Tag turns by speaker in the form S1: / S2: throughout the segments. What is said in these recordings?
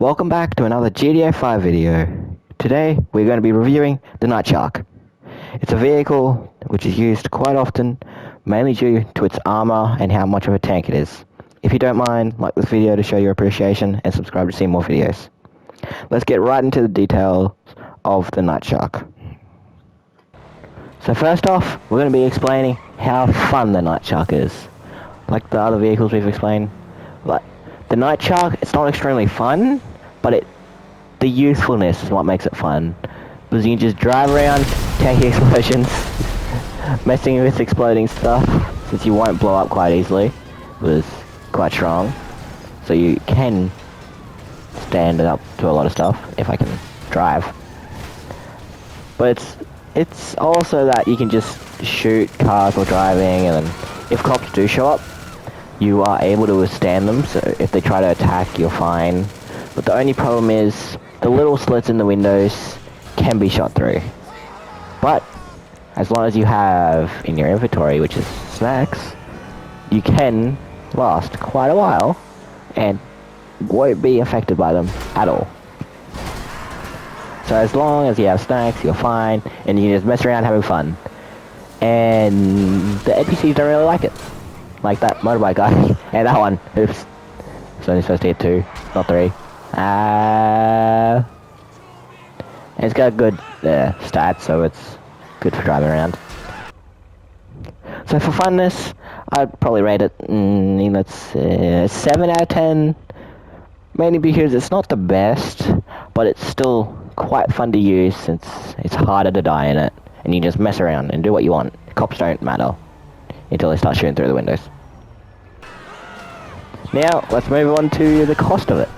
S1: Welcome back to another Gta5 video. Today we're going to be reviewing the Nightshark. It's a vehicle which is used quite often, mainly due to its armor and how much of a tank it is. If you don't mind, like this video to show your appreciation and subscribe to see more videos. Let's get right into the details of the Nightshark. So first off, we're going to be explaining how fun the Nightshark is. Like the other vehicles we've explained, but the Nightshark, it's not extremely fun, but the usefulness is what makes it fun. Because you can just drive around, taking explosions, messing with exploding stuff, since you won't blow up quite easily, because it's quite strong. So you can stand up to a lot of stuff, if I can drive. But it's also that you can just shoot cars while driving, and then if cops do show up, you are able to withstand them, so if they try to attack, you're fine. But the only problem is, the little slits in the windows can be shot through. But, as long as you have in your inventory, which is snacks, you can last quite a while, and won't be affected by them at all. So as long as you have snacks, you're fine, and you can just mess around having fun. And the NPCs don't really like it. Like that motorbike guy. And that one. Oops. It's only supposed to hit 2, not 3. And it's got good stats, so it's good for driving around. So for funness, I'd probably rate it, 7 out of 10. Mainly because it's not the best, but it's still quite fun to use since it's harder to die in it. And you just mess around and do what you want. Cops don't matter until they start shooting through the windows. Now, let's move on to the cost of it.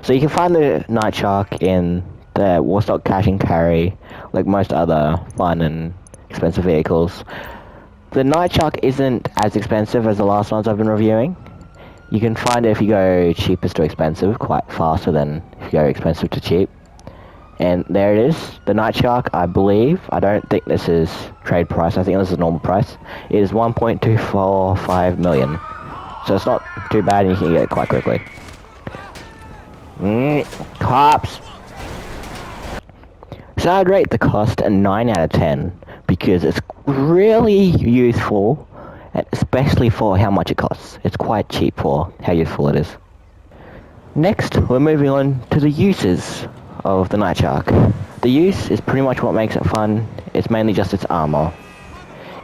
S1: So you can find the Nightshark in the Warstock Cash and Carry, like most other fun and expensive vehicles. The Nightshark isn't as expensive as the last ones I've been reviewing. You can find it if you go cheapest to expensive, quite faster than if you go expensive to cheap. And there it is, the Nightshark, I believe. I don't think this is trade price, I think this is normal price. It is 1.245 million. So it's not too bad and you can get it quite quickly. Cops! So I'd rate the cost a 9 out of 10. Because it's really useful, especially for how much it costs. It's quite cheap for how useful it is. Next, we're moving on to the uses of the Nightshark. The use is pretty much what makes it fun. It's mainly just its armor.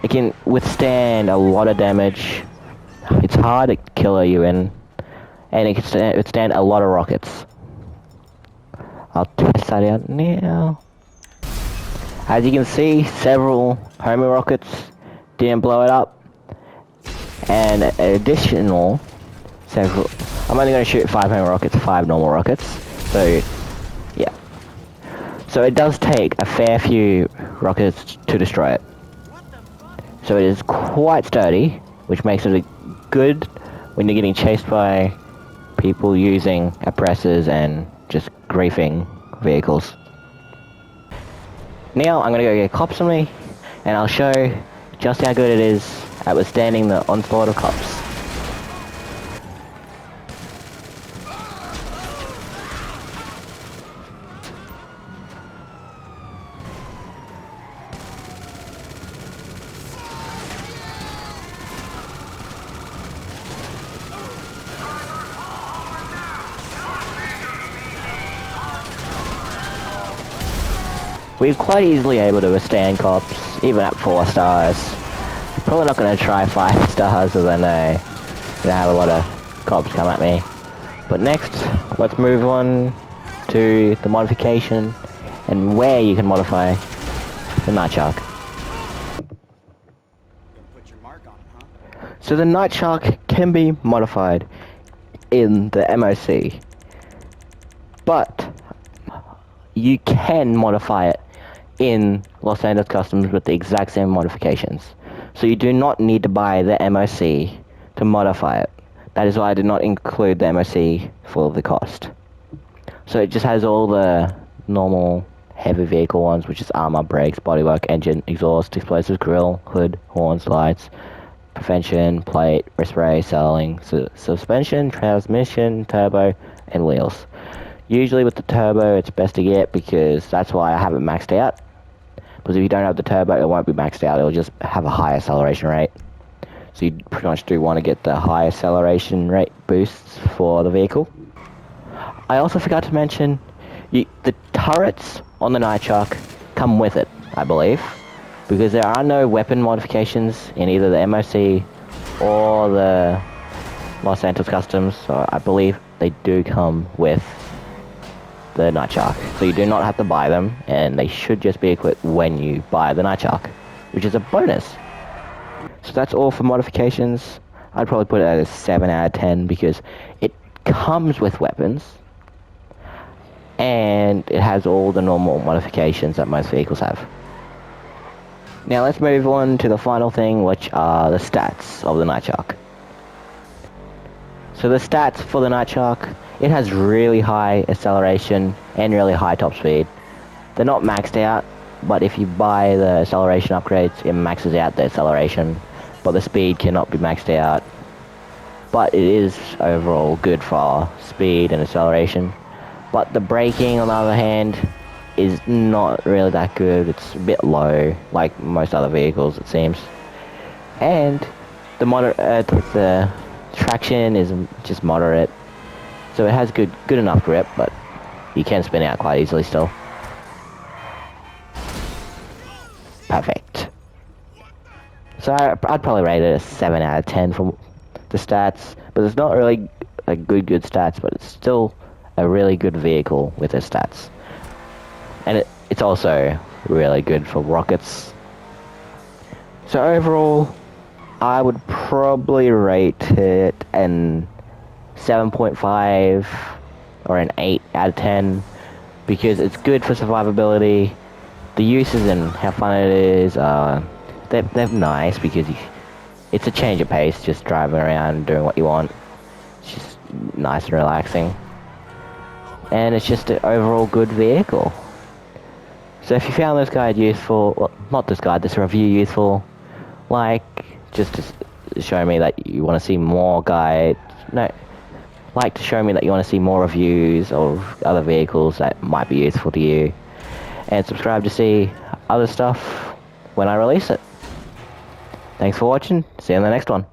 S1: It can withstand a lot of damage. It's hard to kill you in, and it can withstand a lot of rockets. I'll test that out now. As you can see, several homing rockets didn't blow it up, and additional several. I'm only going to shoot 5 homing rockets, 5 normal rockets. So yeah. So it does take a fair few rockets to destroy it. So it is quite sturdy, which makes it good when you're getting chased by people using oppressors and just griefing vehicles. Now I'm going to go get cops on me, and I'll show just how good it is at withstanding the onslaught of cops. We're quite easily able to withstand cops, even at 4 stars. I'm probably not going to try 5 stars, as I know I have a lot of cops come at me. But next, let's move on to the modification and where you can modify the Nightshark. So the Nightshark can be modified in the MOC, but you can modify it in Los Angeles Customs with the exact same modifications. So you do not need to buy the MOC to modify it. That is why I did not include the MOC for the cost. So it just has all the normal heavy vehicle ones, which is armor, brakes, bodywork, engine, exhaust, explosives, grille, hood, horns, lights, prevention, plate, respray, selling, suspension, transmission, turbo, and wheels. Usually with the turbo it's best to get, because that's why I have it maxed out. Because if you don't have the turbo, it won't be maxed out, it'll just have a high acceleration rate. So you pretty much do want to get the high acceleration rate boosts for the vehicle. I also forgot to mention, the turrets on the Nightshark come with it, I believe. Because there are no weapon modifications in either the MOC or the Los Santos Customs, so I believe they do come with the Nightshark. So you do not have to buy them, and they should just be equipped when you buy the Nightshark, which is a bonus. So that's all for modifications. I'd probably put it at a 7 out of 10 because it comes with weapons, and it has all the normal modifications that most vehicles have. Now let's move on to the final thing, which are the stats of the Nightshark. So the stats for the Nightshark, it has really high acceleration and really high top speed. They're not maxed out, but if you buy the acceleration upgrades, it maxes out the acceleration, but the speed cannot be maxed out. But it is overall good for speed and acceleration. But the braking, on the other hand, is not really that good. It's a bit low, like most other vehicles it seems. And the traction is just moderate, so it has good enough grip, but you can spin out quite easily still. Perfect. So I'd probably rate it a 7 out of 10 from the stats, but it's not really a good stats, but it's still a really good vehicle with its stats. And it's also really good for rockets. So overall, I would probably rate it an 7.5 or an 8 out of 10, because it's good for survivability. The uses and how fun it is, they're nice, because it's a change of pace, just driving around doing what you want. It's just nice and relaxing. And it's just an overall good vehicle. So if you found this guide useful, well, not this guide, this review useful, just to show me that you want to see more guides, to show me that you want to see more reviews of other vehicles that might be useful to you, and subscribe to see other stuff when I release it. Thanks for watching, see you in the next one.